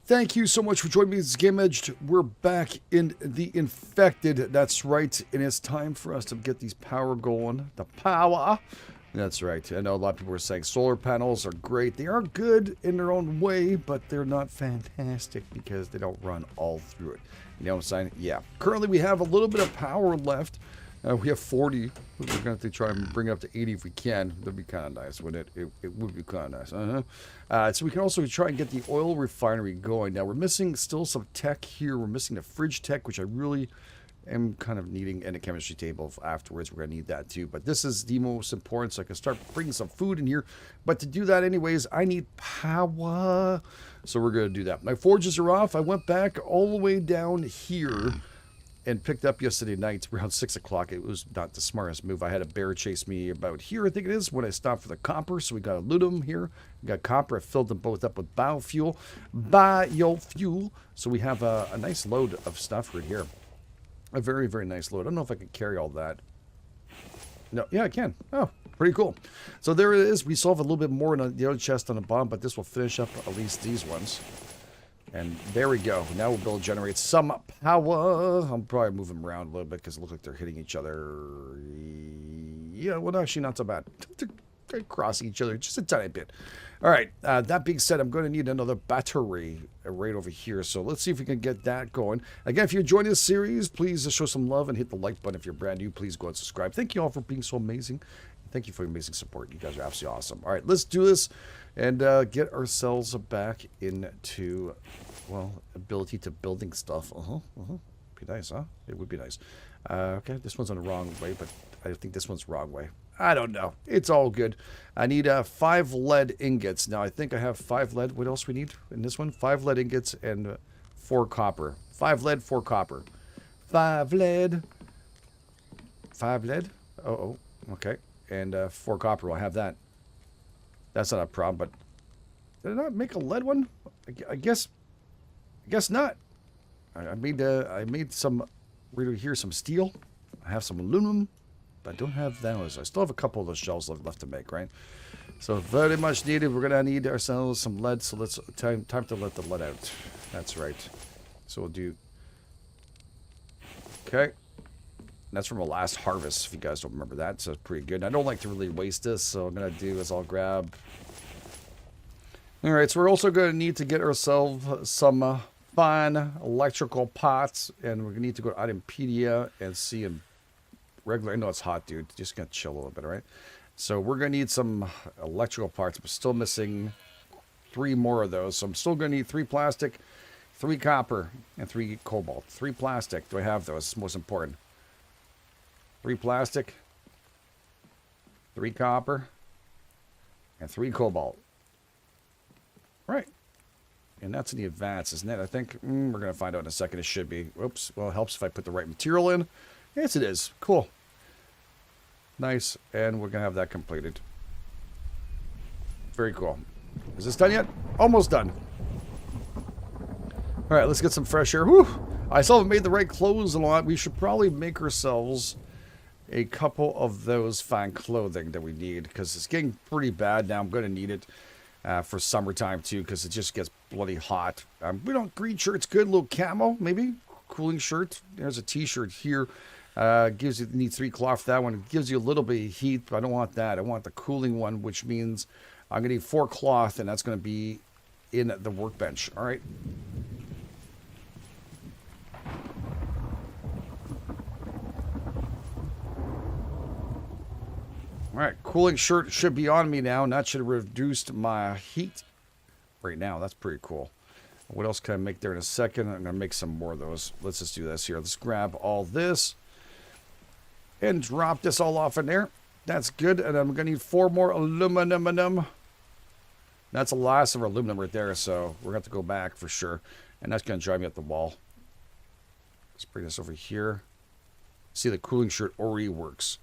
Thank you so much for joining me. This is GameEdged. We're back in the infected. That's right. And it's time for us to get these power going. The power. That's right. I know a lot of people are saying solar panels are great. They are good in their own way, but they're not fantastic because they don't run all through it. You know what I'm saying? Yeah. Currently, we have a little bit of power left. We have 40. We're going to have to try and bring it up to 80 if we can. That'd be kind of nice, wouldn't it? It would be kind of nice. So we can also try and get the oil refinery going. Now, we're missing still some tech here. We're missing the fridge tech, which I really am kind of needing, and a chemistry table afterwards. We're going to need that too. But this is the most important, so I can start bringing some food in here. But to do that anyways, I need power. So we're going to do that. My forges are off. I went back all the way down here and picked up yesterday night around 6 o'clock. It was not the smartest move. I had a bear chase me about here, I think it is, when I stopped for the copper. So we got aluminum here. We got copper. I filled them both up with biofuel. Biofuel. So we have a nice load of stuff right here. A very, very nice load. I don't know if I can carry all that. No, yeah, I can. Oh, pretty cool. So there it is. We still have a little bit more in the other chest on the bottom, but this will finish up at least these ones. And there we go. Now we'll be able to generate some power. I'll probably move them around a little bit because it looks like they're hitting each other. Yeah, well, actually not so bad. They're crossing each other just a tiny bit. All right. That being said, I'm going to need another battery right over here. So let's see if we can get that going. Again, if you're enjoying this series, please show some love and hit the like button. If you're brand new, please go and subscribe. Thank you all for being so amazing. Thank you for your amazing support. You guys are absolutely awesome. All right, let's do this and get ourselves back into, well, ability to building stuff. Be nice, huh? It would be nice. Okay, this one's on the wrong way, but I think this one's wrong way. I don't know. It's all good. I need 5 lead ingots. Now, I think I have 5 lead. What else we need in this one? 5 lead ingots and 4 copper. 5 lead, 4 copper. 5 lead. 5 lead? Oh, okay. And 4 copper. I'll have that. That's not a problem, but did I not make a lead one? I guess not. I made some right here, some steel. I have some aluminum, but I don't have those. I still have a couple of those shells left to make, right? So very much needed. We're gonna need ourselves some lead. So let's time to let the lead out. That's right. So we'll do. Okay. That's from a last harvest, if you guys don't remember that. So it's pretty good. I don't like to really waste this, so what I'm going to do is I'll grab... Alright, so we're also going to need to get ourselves some fine electrical pots. And we're going to need to go to Itempedia and see in regular... I know it's hot, dude. Just going to chill a little bit, alright? So we're going to need some electrical parts. We're still missing 3 more of those. So I'm still going to need 3 plastic, 3 copper, and 3 cobalt. 3 plastic. Do I have those? It's most important. 3 plastic, 3 copper, and 3 cobalt. Right. And that's in the advance, isn't it? I think we're going to find out in a second. It should be. Oops. Well, it helps if I put the right material in. Yes, it is. Cool. Nice. And we're going to have that completed. Very cool. Is this done yet? Almost done. All right, let's get some fresh air. Whew. I still haven't made the right clothes a lot. We should probably make ourselves a couple of those fine clothing that we need because it's getting pretty bad now. I'm going to need it for summertime too because it just gets bloody hot. We don't green shirt's good, a little camo maybe, cooling shirt. There's a t-shirt here. Gives you need 3 cloth for that one. It gives you a little bit of heat, but I don't want that. I want the cooling one, which means I'm going to need 4 cloth, and that's going to be in the workbench. All right. All right, cooling shirt should be on me now, and that should have reduced my heat right now. That's pretty cool. What else can I make there in a second? I'm going to make some more of those. Let's just do this here. Let's grab all this and drop this all off in there. That's good, and I'm going to need 4 more aluminum. That's the last of our aluminum right there, so we're going to have to go back for sure, and that's going to drive me up the wall. Let's bring this over here. See, the cooling shirt already works.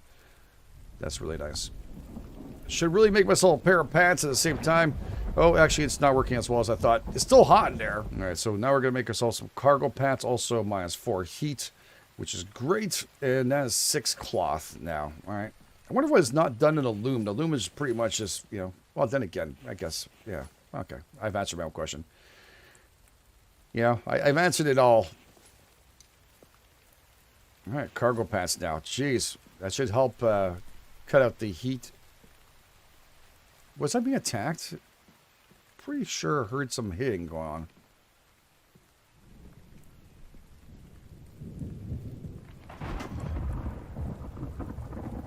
That's really nice. Should really make myself a pair of pants at the same time. Oh, actually, it's not working as well as I thought. It's still hot in there. All right, so now we're going to make ourselves some cargo pants. Also, -4 heat, which is great. And that is 6 cloth now. All right. I wonder if it's not done in a loom. The loom is pretty much just, you know, well, then again, I guess, yeah. Okay, I've answered my own question. Yeah, I've answered it all. All right, cargo pants now. Jeez, that should help cut out the heat. Was I being attacked? Pretty sure I heard some hitting going on.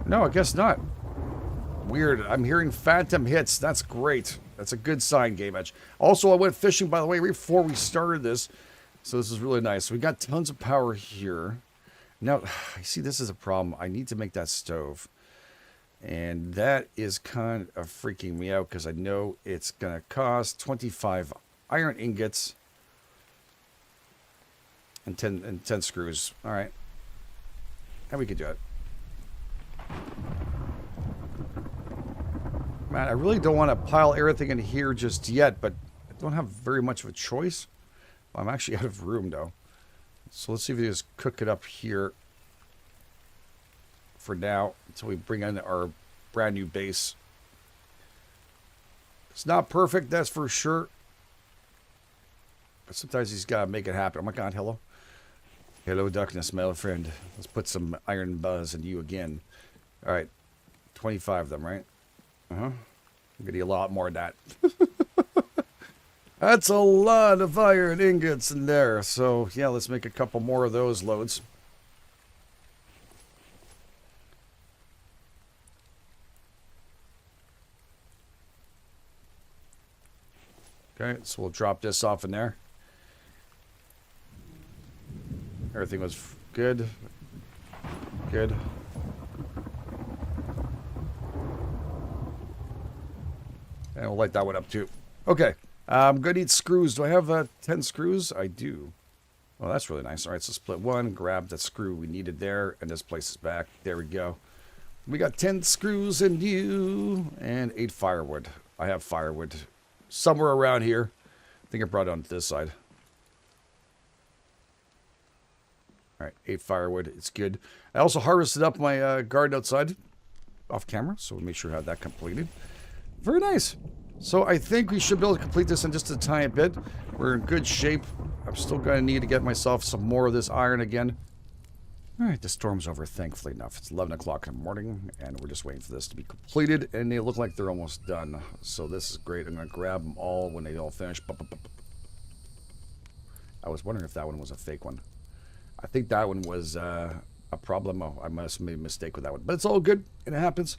No, I guess not. Weird. I'm hearing phantom hits. That's great. That's a good sign, GameEdged. Also, I went fishing, by the way, right before we started this. So this is really nice. We got tons of power here. Now, I see this is a problem. I need to make that stove. And that is kind of freaking me out because I know it's going to cost 25 iron ingots and 10 screws. All right. And we can do it. Man, I really don't want to pile everything in here just yet, but I don't have very much of a choice. Well, I'm actually out of room, though. So let's see if we just cook it up here for now until we bring in our brand new base. It's not perfect, that's for sure. But sometimes he's got to make it happen. Oh my god, hello. Hello, darkness, my old friend. Let's put some iron buzz in you again. All right, 25 of them, right? Uh-huh. I'm gonna need a lot more of that. That's a lot of iron ingots in there. So, yeah, let's make a couple more of those loads. Okay, so we'll drop this off in there. Everything was good. Good. And we'll light that one up too. Okay, I'm going to need screws. Do I have 10 screws? I do. Well, that's really nice. All right, so split one, grab that screw we needed there, and this place is back. There we go. We got 10 screws in you and 8 firewood. I have firewood somewhere around here. I think I brought it on this side. All right, 8 firewood. It's good. I also harvested up my garden outside off camera, so we'll make sure I have that completed. Very nice. So I think we should be able to complete this in just a tiny bit. We're in good shape. I'm still going to need to get myself some more of this iron again. All right, the storm's over, thankfully enough. It's 11 o'clock in the morning, and we're just waiting for this to be completed, and they look like they're almost done. So this is great. I'm going to grab them all when they all finish. I was wondering if that one was a fake one. I think that one was a problem. Oh, I must have made a mistake with that one. But it's all good, and it happens.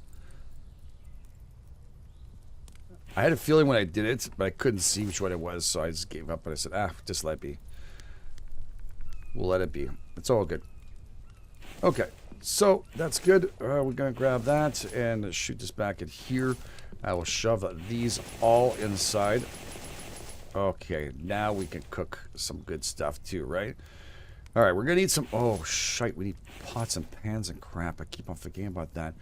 I had a feeling when I did it, but I couldn't see which one it was, so I just gave up, and I said, just let it be. We'll let it be. It's all good. Okay, so that's good. We're going to grab that and shoot this back in here. I will shove these all inside. Okay, now we can cook some good stuff too, right? All right, we're going to need some... Oh, shite, we need pots and pans and crap. I keep on forgetting about that.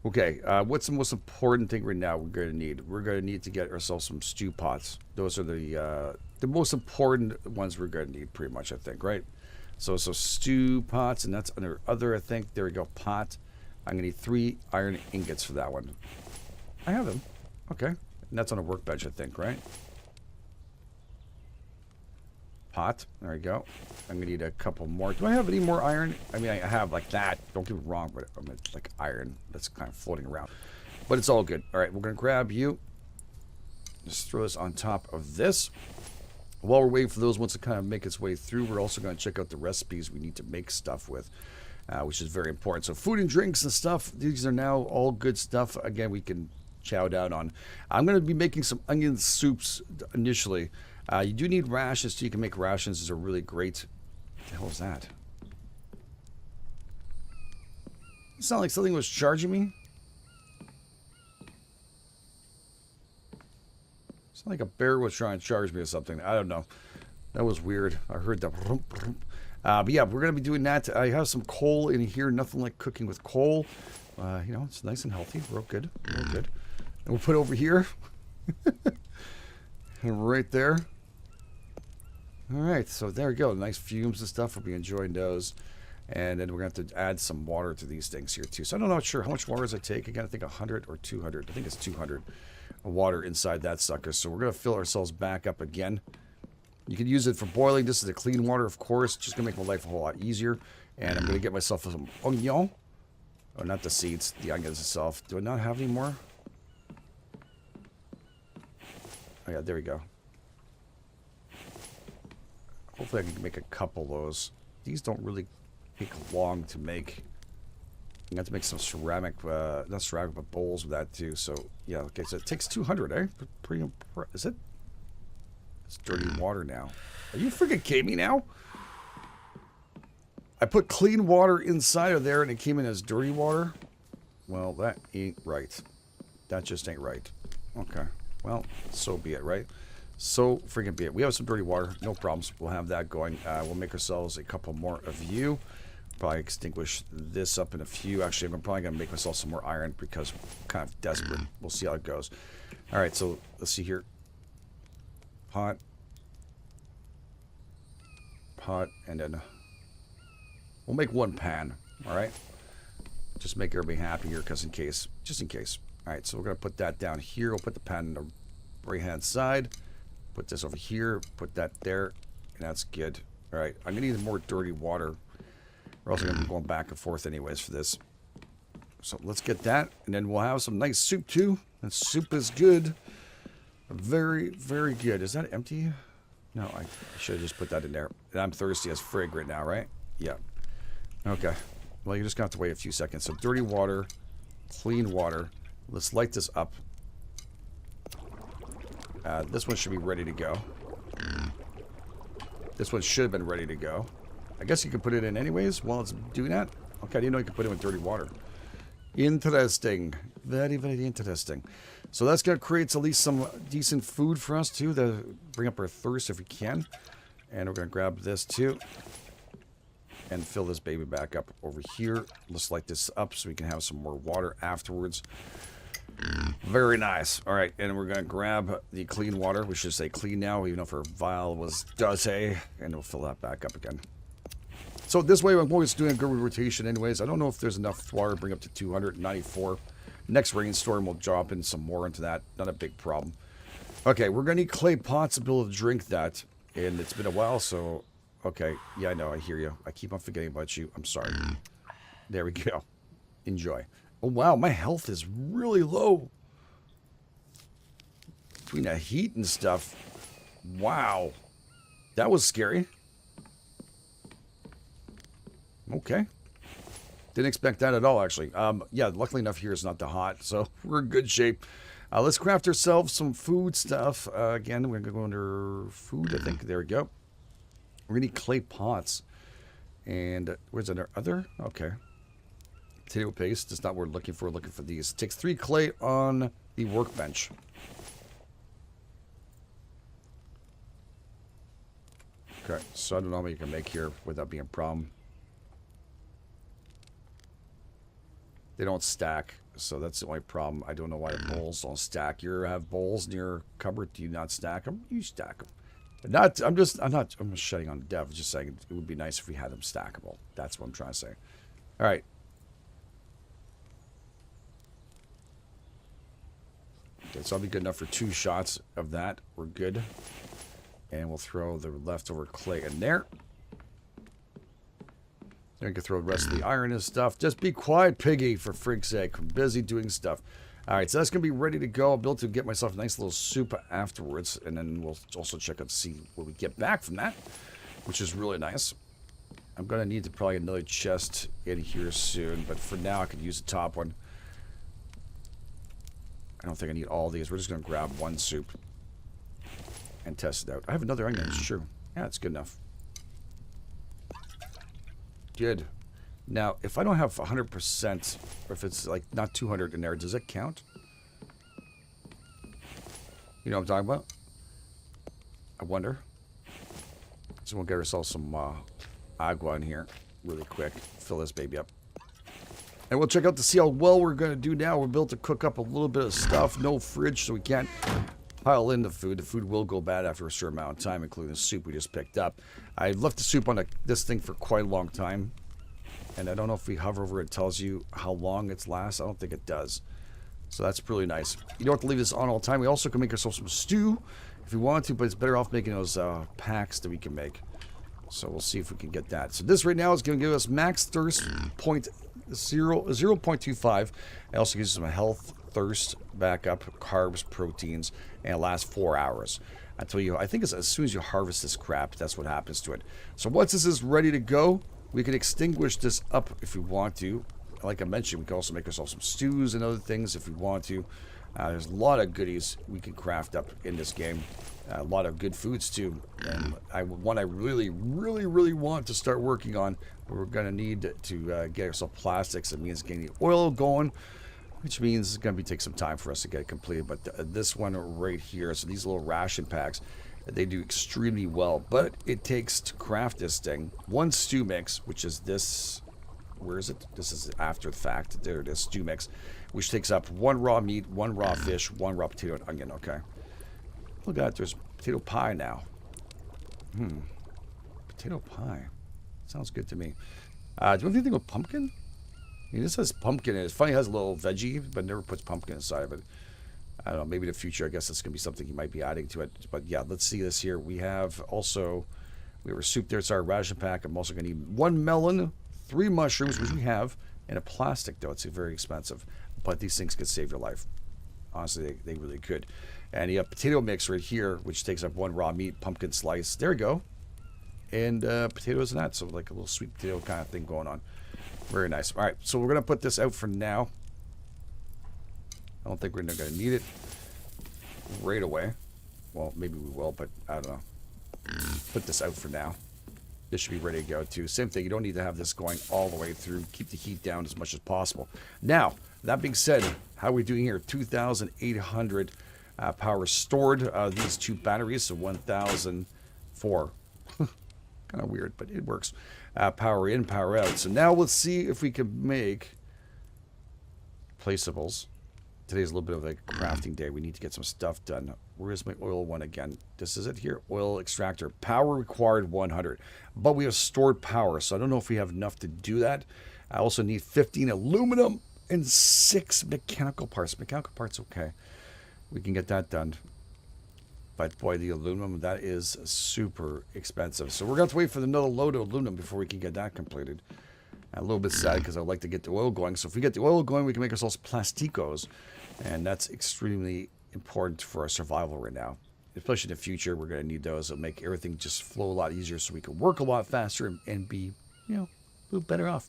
Okay, what's the most important thing right now we're going to need? We're going to need to get ourselves some stew pots. Those are the most important ones we're going to need, pretty much, I think, right? So stew pots, and that's under other, I think. There we go, pot. I'm going to need 3 iron ingots for that one. I have them. Okay. And that's on a workbench, I think, right? Pot. There we go. I'm going to need a couple more. Do I have any more iron? I mean, I have like that. Don't get me wrong, but I mean, like iron that's kind of floating around. But it's all good. All right, we're going to grab you. Just throw this on top of this. While we're waiting for those ones to kind of make its way through, we're also going to check out the recipes we need to make stuff with, which is very important. So food and drinks and stuff, these are now all good stuff. Again, we can chow down on. I'm going to be making some onion soups initially. You do need rations, so you can make rations. These are really great. What the hell is that? It sounded like something was charging me. It's like a bear was trying to charge me or something. I don't know. That was weird. I heard that. But yeah, we're going to be doing that. I have some coal in here. Nothing like cooking with coal. You know, it's nice and healthy. Real good. Real good. And we'll put it over here. Right there. All right. So there we go. Nice fumes and stuff. We'll be enjoying those. And then we're going to have to add some water to these things here too. So I'm not sure how much water does it take. Again, I think 100 or 200. I think it's 200 water inside that sucker. So we're going to fill ourselves back up again. You can use it for boiling. This is the clean water, of course. Just going to make my life a whole lot easier. And I'm going to get myself some onion. Oh, not the seeds. The onions itself. Do I not have any more? Oh, yeah, there we go. Hopefully I can make a couple of those. These don't really take long to make. I have to make some ceramic, not ceramic, but bowls with that too. So, yeah, okay, so it takes 200, eh? Pretty impressive. Is it? It's dirty water now. Are you freaking kidding me now? I put clean water inside of there and it came in as dirty water? Well, that ain't right. That just ain't right. Okay. Well, so be it, right? So freaking be it. We have some dirty water. No problems. We'll have that going. We'll make ourselves a couple more of you. Probably extinguish this up in a few. Actually, I'm probably going to make myself some more iron because I'm kind of desperate. We'll see how it goes. All right, so let's see here. Pot, and then we'll make one pan. All right, just make everybody happy here, because just in case. All right, so we're gonna put that down here. We'll put the pan on the right hand side. Put this over here. Put that there, and that's good. All right, I'm gonna need more dirty water. We're also gonna be going back and forth anyways for this. So let's get that, and then we'll have some nice soup too. And soup is good. Very, very good. Is that empty? No, I should have just put that in there. And I'm thirsty as frig right now, right? Yeah. Okay. Well, you're just going to have to wait a few seconds. So dirty water, clean water. Let's light this up. This one should be ready to go. This one should have been ready to go. I guess you can put it in anyways while it's doing that. Okay, I didn't know you could put it in dirty water. Interesting. Very, very interesting. So that's going to create at least some decent food for us too, to bring up our thirst if we can. And we're going to grab this too. And fill this baby back up over here. Let's light this up so we can have some more water afterwards. Very nice. All right, and we're going to grab the clean water. We should say clean now, even if our vial was dirty. And we'll fill that back up again. So this way, I'm always doing a good rotation anyways. I don't know if there's enough water to bring up to 294. Next rainstorm, we'll drop in some more into that. Not a big problem. Okay, we're going to need clay pots to be able to drink that. And it's been a while, so... Okay, yeah, I know, I hear you. I keep on forgetting about you. I'm sorry. There we go. Enjoy. Oh, wow, my health is really low. Between the heat and stuff. Wow. That was scary. Okay. Didn't expect that at all, actually. Yeah, luckily enough here it's not that hot, so we're in good shape. Let's craft ourselves some food stuff. Again, we're going to go under food, I think. There we go. We're going to need clay pots. And where's our other? Okay. Potato paste. That's not what we're looking for. We're looking for these. It takes 3 clay on the workbench. Okay, so I don't know what you can make here without being a problem. They don't stack, so that's the only problem. I don't know why the bowls don't stack. You have bowls in your cupboard? Do you not stack them? You stack them. But I'm just shutting on the dev. I'm just saying it would be nice if we had them stackable. That's what I'm trying to say. All right. Okay, so I'll be good enough for 2 shots of that. We're good. And we'll throw the leftover clay in there. Then we can throw the rest of the iron and stuff. Just be quiet, piggy, for frig's sake. I'm busy doing stuff. All right, so that's going to be ready to go. I'll be able to get myself a nice little soup afterwards. And then we'll also check out to see what we get back from that, which is really nice. I'm going to need to probably another chest in here soon. But for now, I could use the top one. I don't think I need all these. We're just going to grab one soup and test it out. I have another onion, it's true. Yeah, it's good enough. Good. Now, if I don't have 100%, or if it's like not 200 in there, does it count? You know what I'm talking about? I wonder. So we'll get ourselves some agua in here really quick. Fill this baby up. And we'll check out to see how well we're going to do now. We're built to cook up a little bit of stuff. No fridge, so we can't pile in the food. The food will go bad after a certain amount of time, including the soup we just picked up. I've left the soup on this thing for quite a long time. And I don't know if we hover over it tells you how long it's lasts. I don't think it does. So that's really nice. You don't have to leave this on all the time. We also can make ourselves some stew. if we want to, but it's better off making those packs that we can make. So we'll see if we can get that. So this right now is going to give us max thirst 0.25. It also gives us some health, thirst, backup, carbs, proteins, and it lasts 4 hours. I tell you, I think it's as soon as you harvest this crap, that's what happens to it. So once this is ready to go, we can extinguish this up if we want to. Like I mentioned, we can also make ourselves some stews and other things if we want to. There's a lot of goodies we can craft up in this game. A lot of good foods too. And one I really want to start working on, we're going to need to get ourselves plastics. It means getting the oil going, which means it's going to take some time for us to get it completed. But this one right here, so these little ration packs, they do extremely well. But it takes to craft this thing, one stew mix, which is this. Where is it? This is after the fact. There it is, stew mix, which takes up 1 raw meat, 1 raw fish, 1 raw potato and onion. Okay. Look at that. There's potato pie now. Potato pie. Sounds good to me. Do you want anything with pumpkin? I mean, this has pumpkin in it. It's funny, it has a little veggie, but never puts pumpkin inside of it. I don't know. Maybe in the future, I guess that's going to be something you might be adding to it. But yeah, let's see this here. We have also, we have a soup there. It's our ration pack. I'm also going to need 1 melon, 3 mushrooms, which we have, and a plastic, though. It's very expensive. But these things could save your life. Honestly, they really could. And you have potato mix right here, which takes up 1 raw meat, pumpkin slice. There we go. And potatoes and that. So like a little sweet potato kind of thing going on. Very nice. All right, so we're going to put this out for now. I don't think we're going to need it right away. Well, maybe we will, but I don't know. Put this out for now. This should be ready to go too. Same thing. You don't need to have this going all the way through. Keep the heat down as much as possible. Now, that being said, how are we doing here? 2,800 power stored. These 2 batteries, so 1,004. Kind of weird, but it works. Power in, power out. So now let's see if we can make placeables. Today's a little bit of a crafting day. We need to get some stuff done. Where's my oil one again? This is it here. Oil extractor. Power required 100. But we have stored power, so I don't know if we have enough to do that. I also need 15 aluminum and 6 mechanical parts. Mechanical parts, okay. We can get that done. But boy, the aluminum, that is super expensive. So we're going to have to wait for another load of aluminum before we can get that completed. I'm a little bit sad because I'd like to get the oil going. So if we get the oil going, we can make ourselves plasticos. And that's extremely important for our survival right now. Especially in the future, we're going to need those. It'll make everything just flow a lot easier so we can work a lot faster and be, you know, a little better off.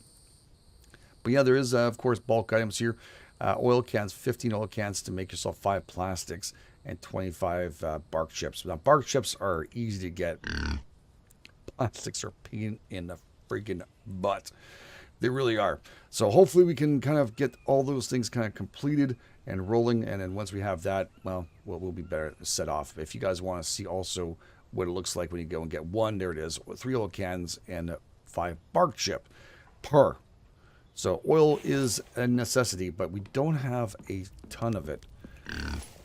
But yeah, there is, of course, bulk items here. Oil cans, 15 oil cans to make yourself 5 plastics and 25 bark chips. Now, bark chips are easy to get. Plastics are a pain in the freaking butt. They really are. So hopefully we can kind of get all those things kind of completed and rolling. And then once we have that, well, we'll be better set off. If you guys want to see also what it looks like when you go and get 1, there it is, 3 oil cans and 5 bark chip per. So oil is a necessity, but we don't have a ton of it.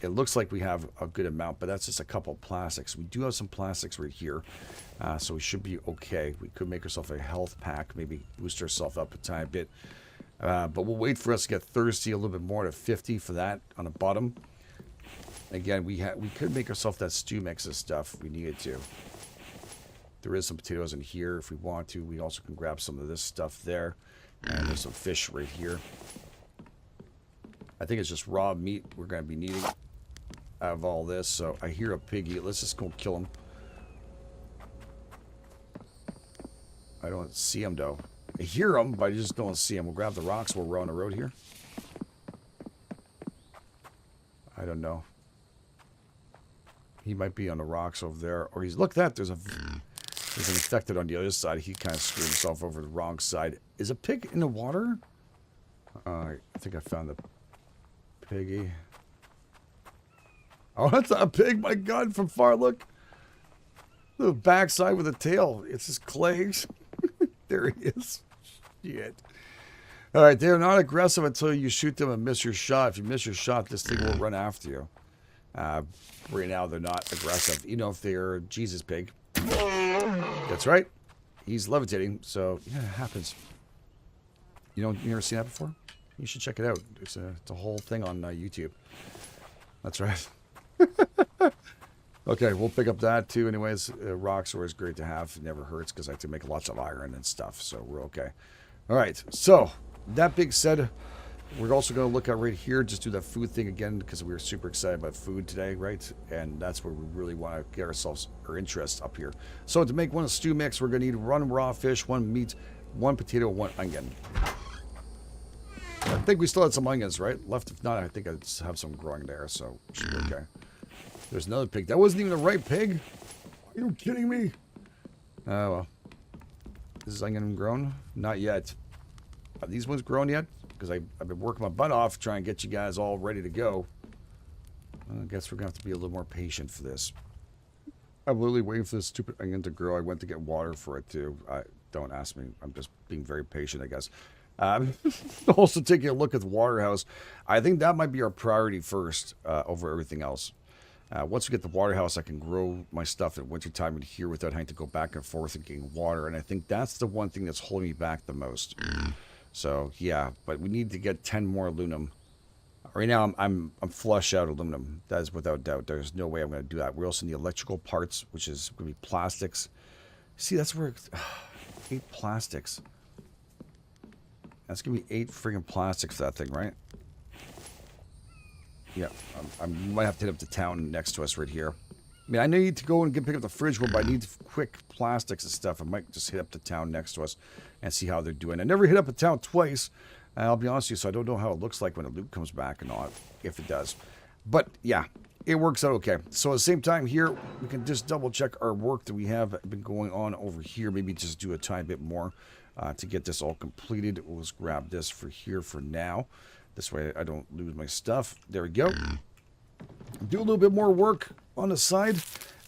It looks like we have a good amount, but that's just a couple of plastics. We do have some plastics right here, so we should be okay. We could make ourselves a health pack, maybe boost ourselves up a tiny bit. But we'll wait for us to get thirsty a little bit more to 50 for that on the bottom. Again, we could make ourselves that stew mix of stuff if we needed to. There is some potatoes in here if we want to. We also can grab some of this stuff there. And there's some fish right here. I think it's just raw meat we're going to be needing out of all this. So I hear a piggy. Let's just go kill him. I don't see him, though. I hear him, but I just don't see him. We'll grab the rocks while we're on the road here. I don't know. He might be on the rocks over there. Or he's... Look at that. There's an infected on the other side. He kind of screwed himself over the wrong side. Is a pig in the water? I think I found the piggy. Oh, that's not a pig. My God, from far, look. The backside with a tail. It's just clays. There he is. Shit. All right, they're not aggressive until you shoot them and miss your shot. If you miss your shot, this thing will run after you. Right now, they're not aggressive. You know, if they're Jesus pig. That's right. He's levitating, so yeah, it happens. You never seen that before? You should check it out. It's a whole thing on YouTube. That's right. Okay, we'll pick up that too. Anyways, rocks are always great to have. It never hurts because I have to make lots of iron and stuff. So we're okay. All right. So that being said, we're also going to look at right here, just do that food thing again because we were super excited about food today, right? And that's where we really want to get ourselves our interest up here. So to make one stew mix, we're going to need 1 raw fish, 1 meat, 1 potato, 1 onion. I think we still had some onions, right? Left. If not, I think I just have some growing there, so it should be okay. There's another pig. That wasn't even the right pig. Are you kidding me? Oh, well. Is this onion grown? Not yet. Are these ones grown yet? Because I've been working my butt off trying to get you guys all ready to go. Well, I guess we're going to have to be a little more patient for this. I'm literally waiting for this stupid onion to grow. I went to get water for it, too. Don't ask me. I'm just being very patient, I guess. Also taking a look at the water house. I think that might be our priority first over everything else. Once we get the water house, I can grow my stuff in wintertime in here without having to go back and forth and getting water. And I think that's the one thing that's holding me back the most. So, yeah, but we need to get 10 more aluminum. Right now, I'm flush out aluminum. That is without doubt. There's no way I'm going to do that. We also need electrical parts, which is going to be plastics. See, that's where... 8 plastics. That's going to be 8 friggin' plastics for that thing, right? Yeah, I might have to hit up the town next to us right here. I mean, I need to go and pick up the fridge one, but I need quick plastics and stuff. I might just hit up the town next to us and see how they're doing. I never hit up a town twice. I'll be honest with you, so I don't know how it looks like when the loot comes back and all, if it does. But, yeah, it works out okay. So at the same time here, we can just double check our work that we have been going on over here. Maybe just do a tiny bit more to get this all completed. We'll just grab this for here for now. This way I don't lose my stuff. There we go. Do a little bit more work on the side.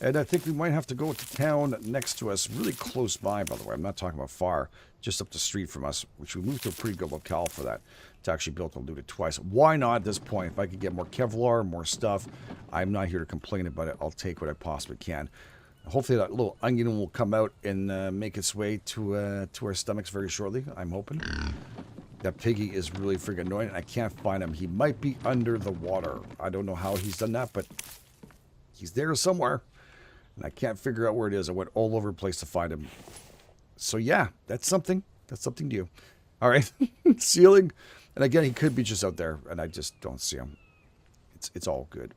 And I think we might have to go to town next to us. Really close by, by the way. I'm not talking about far. Just up the street from us. Which we moved to a pretty good locale for that. It's actually built and looted twice. Why not at this point? If I could get more Kevlar, more stuff. I'm not here to complain about it. I'll take what I possibly can. Hopefully that little onion will come out and make its way to our stomachs very shortly. I'm hoping. That piggy is really freaking annoying, and I can't find him. He might be under the water. I don't know how he's done that, but he's there somewhere. And I can't figure out where it is. I went all over the place to find him. So, yeah, that's something. That's something new. All right. Ceiling. And again, he could be just out there, and I just don't see him. It's all good.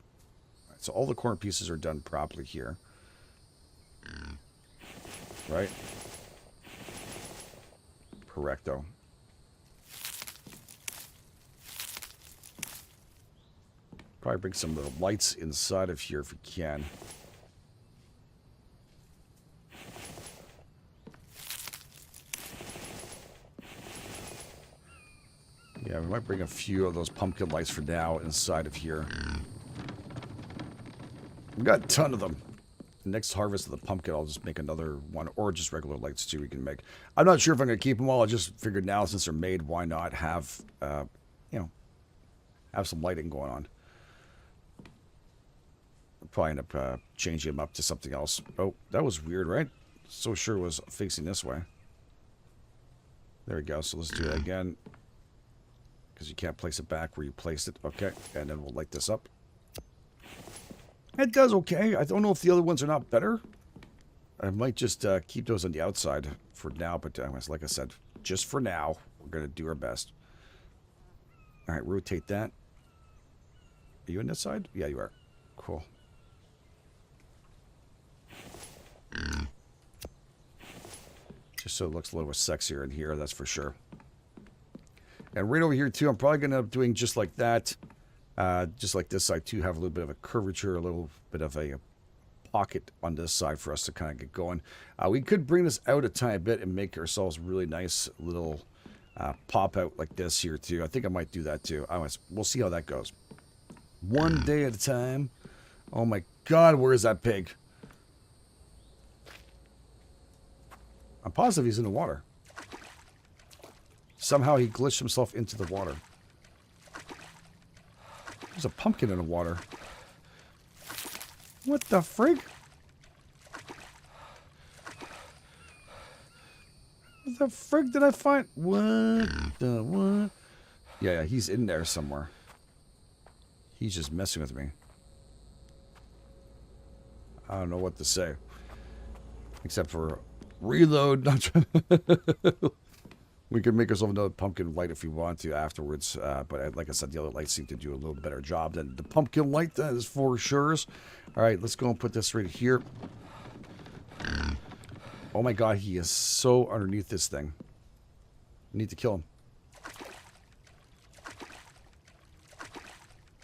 All right, so all the corner pieces are done properly here. Right? Correcto. Probably bring some of the lights inside of here if we can. Yeah, we might bring a few of those pumpkin lights for now inside of here. We got a ton of them. The next harvest of the pumpkin, I'll just make another one, or just regular lights too we can make. I'm not sure if I'm going to keep them all. I just figured now, since they're made, why not have, have some lighting going on. I'll probably end up changing them up to something else. Oh, that was weird, right? So sure it was facing this way. There we go. So let's do that again. Because you can't place it back where you placed it. Okay, and then we'll light this up. It does okay. I don't know if the other ones are not better. I might just keep those on the outside for now. But like I said, just for now, we're going to do our best. All right, rotate that. Are you on this side? Yeah, you are. Cool. Just so it looks a little bit sexier in here, that's for sure. And right over here, too, I'm probably going to end up doing just like that. Just like this side, too, have a little bit of a curvature, a little bit of a pocket on this side for us to kind of get going. We could bring this out a tiny bit and make ourselves really nice little pop out like this here, too. I think I might do that, too. We'll see how that goes. One day at a time. Oh, my God, where is that pig? I'm positive he's in the water. Somehow he glitched himself into the water. There's a pumpkin in the water. What the frig? What the frig did I find? What the what? Yeah, he's in there somewhere. He's just messing with me. I don't know what to say. Except for reload. We could make ourselves another pumpkin light if we want to afterwards. But like I said, the other lights seem to do a little better job than the pumpkin light. That is for sure. All right, let's go and put this right here. Oh my god, he is so underneath this thing. I need to kill him.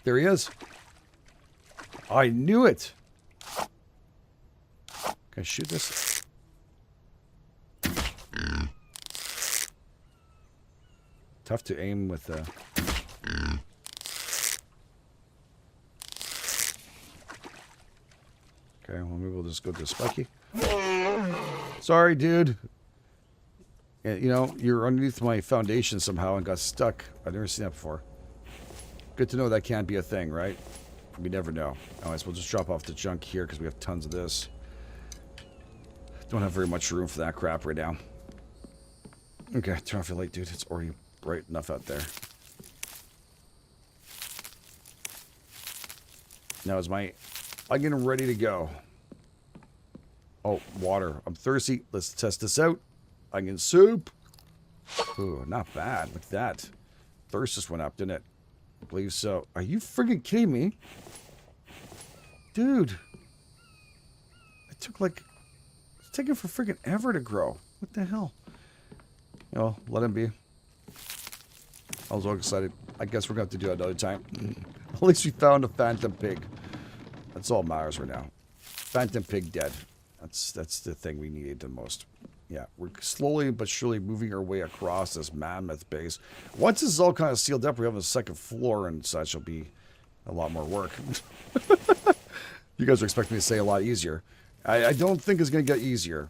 There he is. I knew it. Can I shoot this? Tough to aim with the... Okay, well, maybe we'll just go to Spiky. Sorry, dude. Yeah, you know, you're underneath my foundation somehow and got stuck. I've never seen that before. Good to know that can't be a thing, right? We never know. Anyways, we'll just drop off the junk here because we have tons of this. Don't have very much room for that crap right now. Okay, turn off your light, dude. It's already bright enough out there. Now is my onion ready to go? Oh, water. I'm thirsty. Let's test this out. Onion soup. Ooh, not bad. Look at that. Thirst just went up, didn't it? I believe so. Are you friggin' kidding me? Dude. It took like... It's taking for friggin' ever to grow. What the hell? You know, let him be. I was all excited. I guess we're going to have to do it another time. At least we found a phantom pig. That's all that matters right now. Phantom pig dead. That's the thing we needed the most. Yeah, we're slowly but surely moving our way across this mammoth base. Once this is all kind of sealed up, we have a second floor and such. It'll be a lot more work. You guys are expecting me to say a lot easier. I don't think it's going to get easier.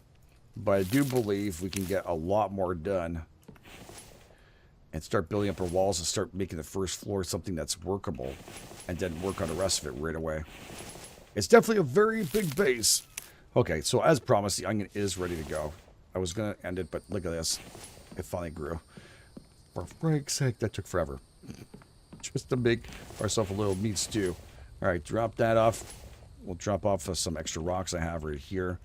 But I do believe we can get a lot more done. And start building up our walls and start making the first floor something that's workable. And then work on the rest of it right away. It's definitely a very big base. Okay, so as promised, the onion is ready to go. I was going to end it, but look at this. It finally grew. For frank's sake, that took forever. Just to make ourselves a little meat stew. Alright, drop that off. We'll drop off some extra rocks I have right here.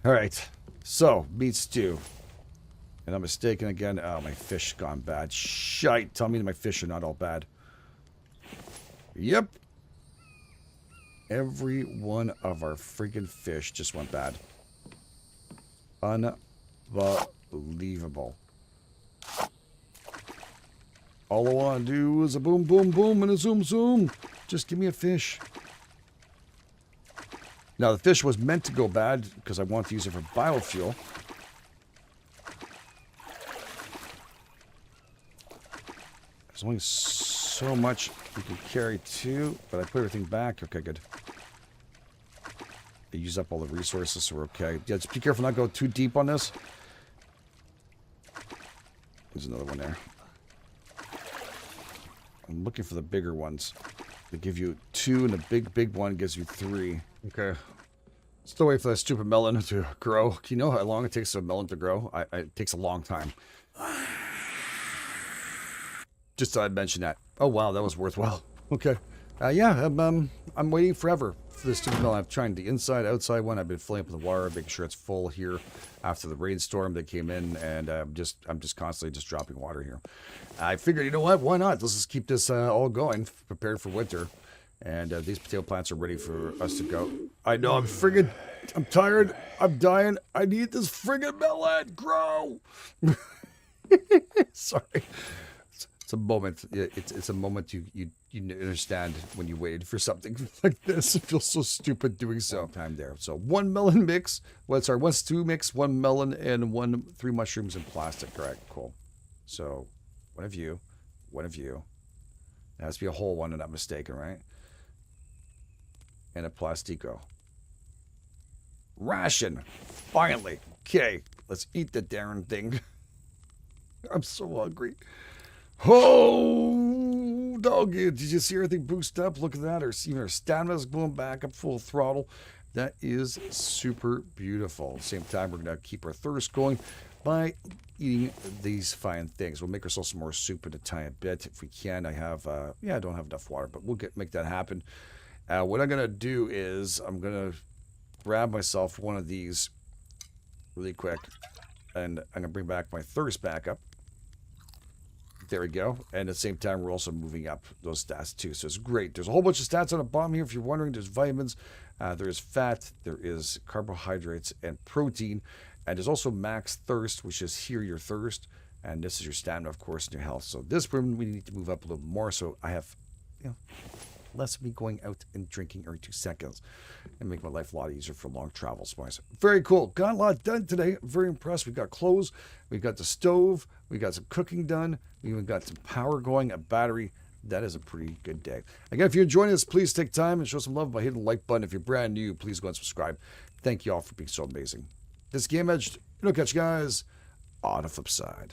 Alright, so, meat stew. And I'm mistaken again. Oh, my fish gone bad. Shite, tell me that my fish are not all bad. Yep. Every one of our freaking fish just went bad. Unbelievable. All I want to do is a boom, boom, boom, and a zoom, zoom. Just give me a fish. Now, the fish was meant to go bad because I want to use it for biofuel. There's only so much you can carry too, but I put everything back. Okay, good. I use up all the resources, so we're okay. Yeah, just be careful not to go too deep on this. There's another one there. I'm looking for the bigger ones. They give you 2, and the big one gives you 3. Okay. Still wait for that stupid melon to grow. Do you know how long it takes a melon to grow? It takes a long time. Just thought I'd mention that. Oh, wow, that was worthwhile. Okay. Yeah, I'm waiting forever for this stupid melon. I'm trying the inside, outside one. I've been filling up with water, making sure it's full here after the rainstorm that came in, and I'm just constantly just dropping water here. I figured, you know what? Why not? Let's just keep this all going, prepared for winter. And these potato plants are ready for us to go. I know, I'm tired. I'm dying. I need this friggin' melon. Grow. Sorry. It's a moment. It's a moment you understand when you waited for something like this. It feels so stupid doing so. Time there. So 1 melon mix. Well, sorry, 1 stew mix, 1 melon, and 3 mushrooms in plastic. Correct. Cool. So one of you. It has to be a whole one, I'm not mistaken, right? And a plastico. Ration. Finally. Okay. Let's eat the darn thing. I'm so hungry. Oh, doggy. Did you see everything boost up? Look at that. Even our stamina's going back up full throttle. That is super beautiful. At the same time, we're going to keep our thirst going by eating these fine things. We'll make ourselves some more soup in a tiny bit if we can. I don't have enough water, but we'll make that happen. What I'm going to do is I'm going to grab myself one of these really quick. And I'm going to bring back my thirst back up. There we go. And at the same time, we're also moving up those stats too. So it's great. There's a whole bunch of stats on the bottom here. If you're wondering, there's vitamins, there is fat, there is carbohydrates, and protein. And there's also max thirst, which is here your thirst. And this is your stamina, of course, and your health. So this room, we need to move up a little more. So I have, less of me going out and drinking every 2 seconds and make my life a lot easier for long travels. Very cool. Got a lot done today. I'm very impressed. We got clothes. We got the stove. We got some cooking done. We even got some power going, a battery. That is a pretty good day. Again, if you're enjoying this, please take time and show some love by hitting the like button. If you're brand new, please go and subscribe. Thank you all for being so amazing. This is GameEdged. I'll catch you guys on the flip side.